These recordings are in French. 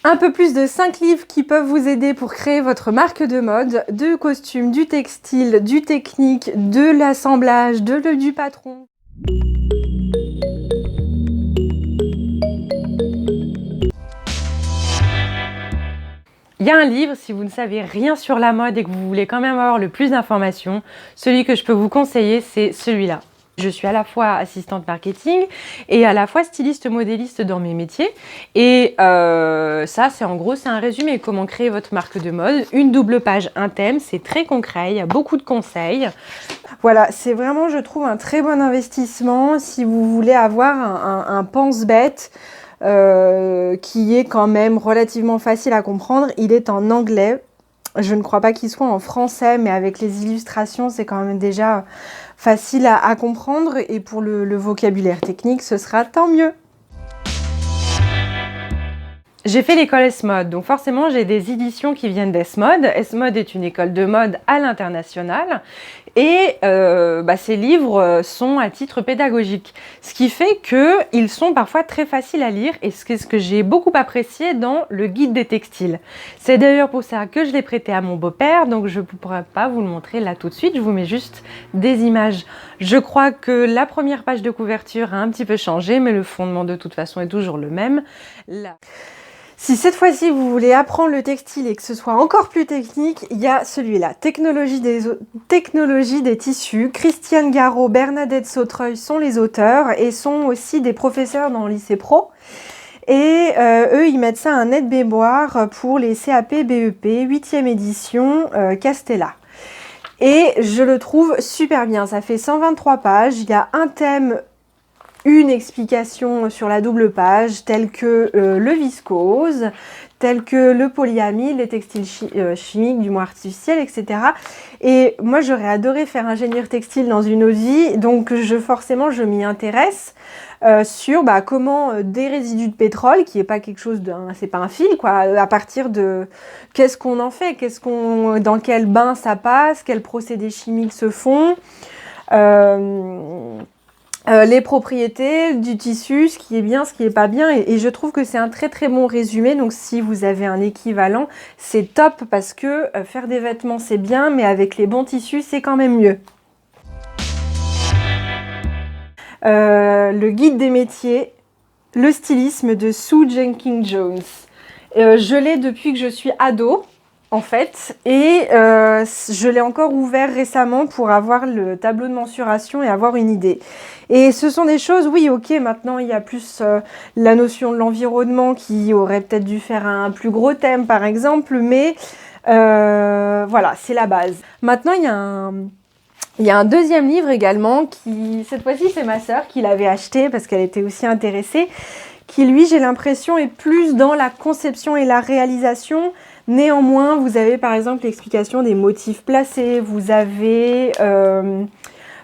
Un peu plus de 5 livres qui peuvent vous aider pour créer votre marque de mode, de costumes, du textile, du technique, de l'assemblage, du patron. Il y a un livre, si vous ne savez rien sur la mode et que vous voulez quand même avoir le plus d'informations, celui que je peux vous conseiller, c'est celui-là. Je suis à la fois assistante marketing et à la fois styliste modéliste dans mes métiers. Et ça, c'est en gros, c'est un résumé. Comment créer votre marque de mode. Une double page, un thème. C'est très concret. Il y a beaucoup de conseils. Voilà, c'est vraiment, je trouve, un très bon investissement si vous voulez avoir un pense-bête qui est quand même relativement facile à comprendre. Il est en anglais. Je ne crois pas qu'il soit en français, mais avec les illustrations, c'est quand même déjà facile à comprendre. Et pour le vocabulaire technique, ce sera tant mieux. J'ai fait l'école S-Mode, donc forcément j'ai des éditions qui viennent d'S-Mode. S-Mode est une école de mode à l'international et ces livres sont à titre pédagogique. Ce qui fait qu'ils sont parfois très faciles à lire et c'est ce que j'ai beaucoup apprécié dans le guide des textiles. C'est d'ailleurs pour ça que je l'ai prêté à mon beau-père, donc je ne pourrais pas vous le montrer là tout de suite, je vous mets juste des images. Je crois que la première page de couverture a un petit peu changé, mais le fondement de toute façon est toujours le même. Là. Si cette fois-ci vous voulez apprendre le textile et que ce soit encore plus technique, il y a celui-là, Technologie des tissus. Christiane Garot, Bernadette Sautreuil sont les auteurs et sont aussi des professeurs dans le lycée pro. Et eux, ils mettent ça à un aide-mémoire pour les CAP, BEP, 8e édition, Castella. Et je le trouve super bien, ça fait 123 pages, il y a un thème, une explication sur la double page, telle que le viscose, tel que le polyamide, les textiles chimiques, du moins artificiels, etc. Et moi, j'aurais adoré faire ingénieur textile dans une autre vie, donc forcément, je m'y intéresse sur comment des résidus de pétrole, qui n'est pas quelque chose de, c'est pas un fil, quoi, à partir de qu'est-ce qu'on en fait, dans quel bain ça passe, quels procédés chimiques se font. Les propriétés du tissu, ce qui est bien, ce qui est pas bien, et je trouve que c'est un très très bon résumé. Donc si vous avez un équivalent, c'est top parce que faire des vêtements c'est bien, mais avec les bons tissus c'est quand même mieux. Le guide des métiers, le stylisme de Sue Jenkins Jones. Je l'ai depuis que je suis ado. En fait, et je l'ai encore ouvert récemment pour avoir le tableau de mensuration et avoir une idée. Et ce sont des choses, oui, ok, maintenant il y a plus la notion de l'environnement qui aurait peut-être dû faire un plus gros thème par exemple, mais voilà, c'est la base. Maintenant, il y a un deuxième livre également qui, cette fois-ci, c'est ma sœur qui l'avait acheté parce qu'elle était aussi intéressée, qui lui, j'ai l'impression, est plus dans la conception et la réalisation. Néanmoins, vous avez par exemple l'explication des motifs placés, vous avez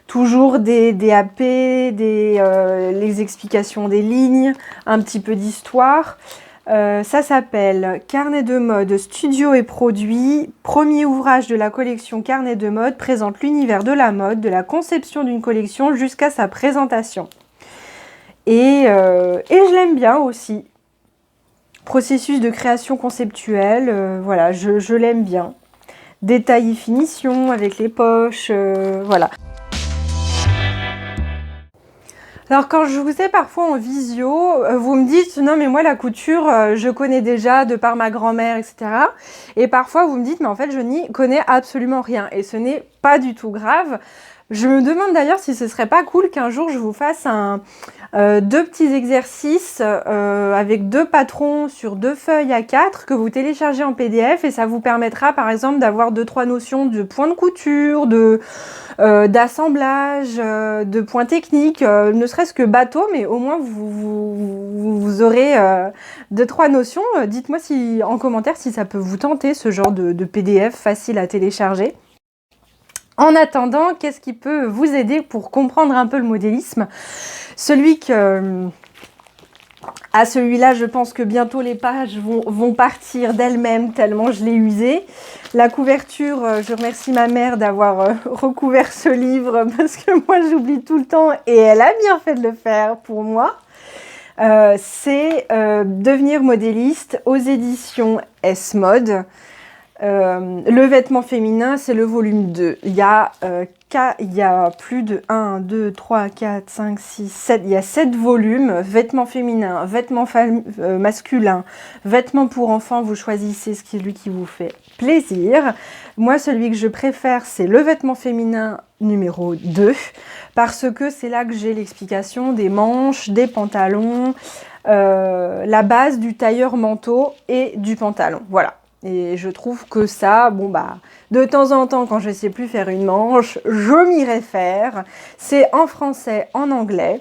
toujours des DAP, les explications des lignes, un petit peu d'histoire. Ça s'appelle Carnet de mode, studio et produits. Premier ouvrage de la collection Carnet de mode présente l'univers de la mode, de la conception d'une collection jusqu'à sa présentation. Et je l'aime bien aussi. Processus de création conceptuelle, voilà, je l'aime bien. Détail et finition avec les poches, voilà. Alors quand je vous ai parfois en visio, vous me dites non mais moi la couture je connais déjà de par ma grand-mère, etc. Et parfois vous me dites mais en fait je n'y connais absolument rien et ce n'est pas du tout grave. Je me demande d'ailleurs si ce serait pas cool qu'un jour je vous fasse deux petits exercices avec 2 patrons sur 2 feuilles A4 que vous téléchargez en PDF et ça vous permettra par exemple d'avoir 2-3 notions de points de couture, d'assemblage, de points techniques, ne serait-ce que bateau, mais au moins vous aurez 2-3 notions. Dites-moi en commentaire si ça peut vous tenter ce genre de PDF facile à télécharger. En attendant, qu'est-ce qui peut vous aider pour comprendre un peu le modélisme? Celui-là, je pense que bientôt les pages vont partir d'elles-mêmes tellement je l'ai usé. La couverture, je remercie ma mère d'avoir recouvert ce livre parce que moi j'oublie tout le temps et elle a bien fait de le faire pour moi. C'est Devenir modéliste aux éditions S-Mode. Le vêtement féminin, c'est le volume 2. Il y a plus de 1, 2, 3, 4, 5, 6, 7. Il y a 7 volumes. Vêtements féminins, vêtements masculins, vêtements pour enfants. Vous choisissez celui qui vous fait plaisir. Moi, celui que je préfère, c'est le vêtement féminin numéro 2. Parce que c'est là que j'ai l'explication des manches, des pantalons, la base du tailleur manteau et du pantalon. Voilà. Et je trouve que ça, de temps en temps, quand je ne sais plus faire une manche, je m'y réfère. C'est en français, en anglais.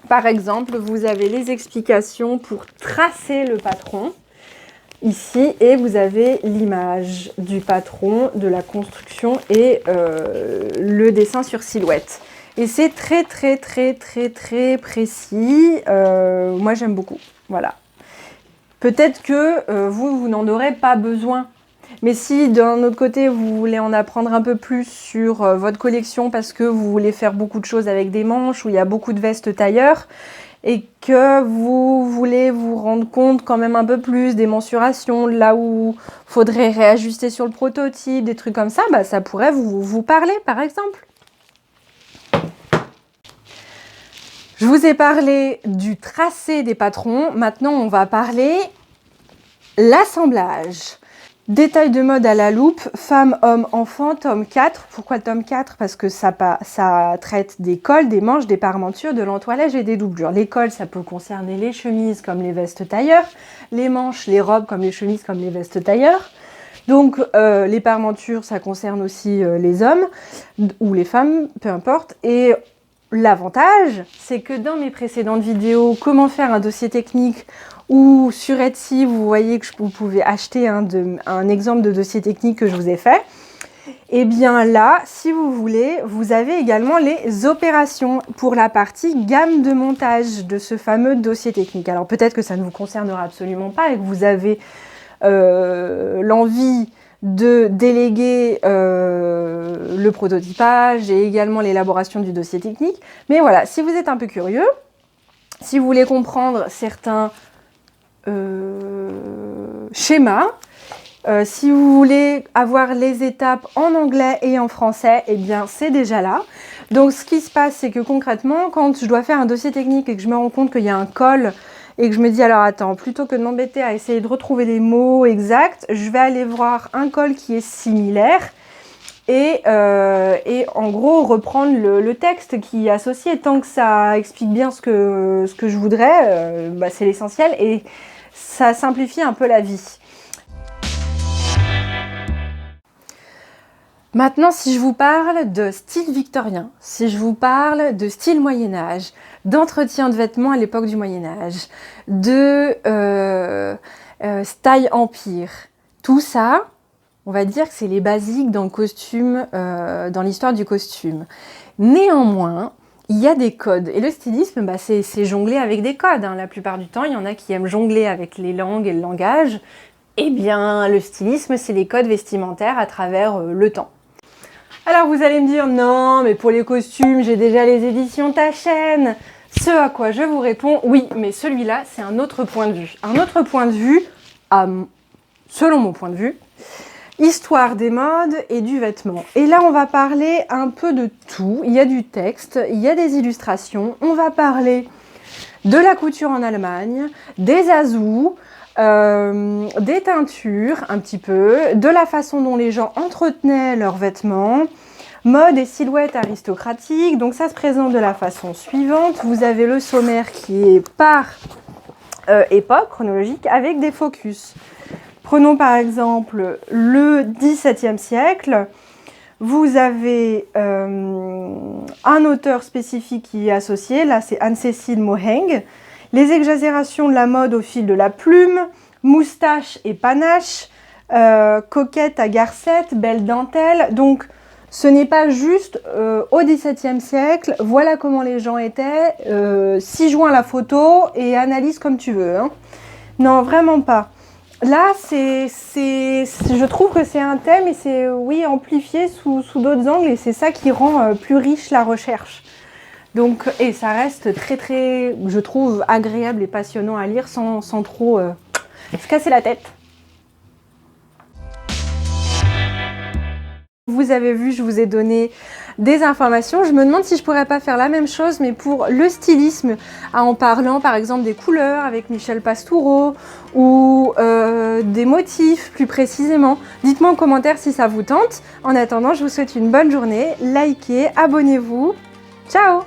Par exemple, vous avez les explications pour tracer le patron, ici, et vous avez l'image du patron, de la construction et le dessin sur silhouette. Et c'est très, très, très, très, très précis. Moi, j'aime beaucoup. Voilà. Peut-être que vous n'en aurez pas besoin. Mais si d'un autre côté, vous voulez en apprendre un peu plus sur votre collection parce que vous voulez faire beaucoup de choses avec des manches, où il y a beaucoup de vestes tailleurs, et que vous voulez vous rendre compte quand même un peu plus des mensurations, là où il faudrait réajuster sur le prototype, des trucs comme ça, ça pourrait vous parler par exemple. Je vous ai parlé du tracé des patrons. Maintenant, on va parler l'assemblage. Détails de mode à la loupe, femmes, hommes, enfants, tome 4. Pourquoi tome 4? Parce que ça traite des cols, des manches, des parmentures, de l'entoilage et des doublures. Les cols, ça peut concerner les chemises comme les vestes tailleurs, les manches, les robes comme les chemises comme les vestes tailleurs. Donc les parmentures, ça concerne aussi les hommes ou les femmes, peu importe. Et l'avantage, c'est que dans mes précédentes vidéos, comment faire un dossier technique ou sur Etsy, vous voyez que vous pouvez acheter un exemple de dossier technique que je vous ai fait. Et bien là, si vous voulez, vous avez également les opérations pour la partie gamme de montage de ce fameux dossier technique. Alors peut-être que ça ne vous concernera absolument pas et que vous avez l'envie de déléguer le prototypage et également l'élaboration du dossier technique. Mais voilà, si vous êtes un peu curieux, si vous voulez comprendre certains schémas, si vous voulez avoir les étapes en anglais et en français, eh bien c'est déjà là. Donc ce qui se passe, c'est que concrètement, quand je dois faire un dossier technique et que je me rends compte qu'il y a un col et que je me dis alors attends, plutôt que de m'embêter à essayer de retrouver les mots exacts, je vais aller voir un col qui est similaire et en gros reprendre le texte qui est associé. Tant que ça explique bien ce que je voudrais, c'est l'essentiel et ça simplifie un peu la vie. Maintenant, si je vous parle de style victorien, si je vous parle de style Moyen-Âge, d'entretien de vêtements à l'époque du Moyen-Âge, de style empire, tout ça, on va dire que c'est les basiques dans le costume, dans l'histoire du costume. Néanmoins, il y a des codes. Et le stylisme, c'est jongler avec des codes. Hein. La plupart du temps, il y en a qui aiment jongler avec les langues et le langage. Eh bien, le stylisme, c'est les codes vestimentaires à travers le temps. Alors vous allez me dire, non, mais pour les costumes, j'ai déjà les éditions Taschen. Ce à quoi je vous réponds, oui, mais celui-là, c'est un autre point de vue. Un autre point de vue, selon mon point de vue, histoire des modes et du vêtement. Et là, on va parler un peu de tout. Il y a du texte, il y a des illustrations. On va parler de la couture en Allemagne, des azous, des teintures un petit peu, de la façon dont les gens entretenaient leurs vêtements, mode et silhouette aristocratique. Donc ça se présente de la façon suivante. Vous avez le sommaire qui est par époque chronologique avec des focus. Prenons par exemple le XVIIe siècle. Vous avez un auteur spécifique qui est associé. Là, c'est Anne-Cécile Moheng. Les exagérations de la mode au fil de la plume, moustache et panache, coquette à garcette, belle dentelle. Donc, ce n'est pas juste au XVIIe siècle, voilà comment les gens étaient, 6 joints à la photo et analyse comme tu veux. Hein. Non, vraiment pas. Là, je trouve que c'est un thème et c'est, oui, amplifié sous d'autres angles et c'est ça qui rend plus riche la recherche. Donc, et ça reste très, je trouve, agréable et passionnant à lire sans trop se casser la tête. Vous avez vu, je vous ai donné des informations. Je me demande si je pourrais pas faire la même chose, mais pour le stylisme, en parlant par exemple des couleurs avec Michel Pastoureau ou des motifs plus précisément. Dites-moi en commentaire si ça vous tente. En attendant, je vous souhaite une bonne journée. Likez, abonnez-vous. Ciao!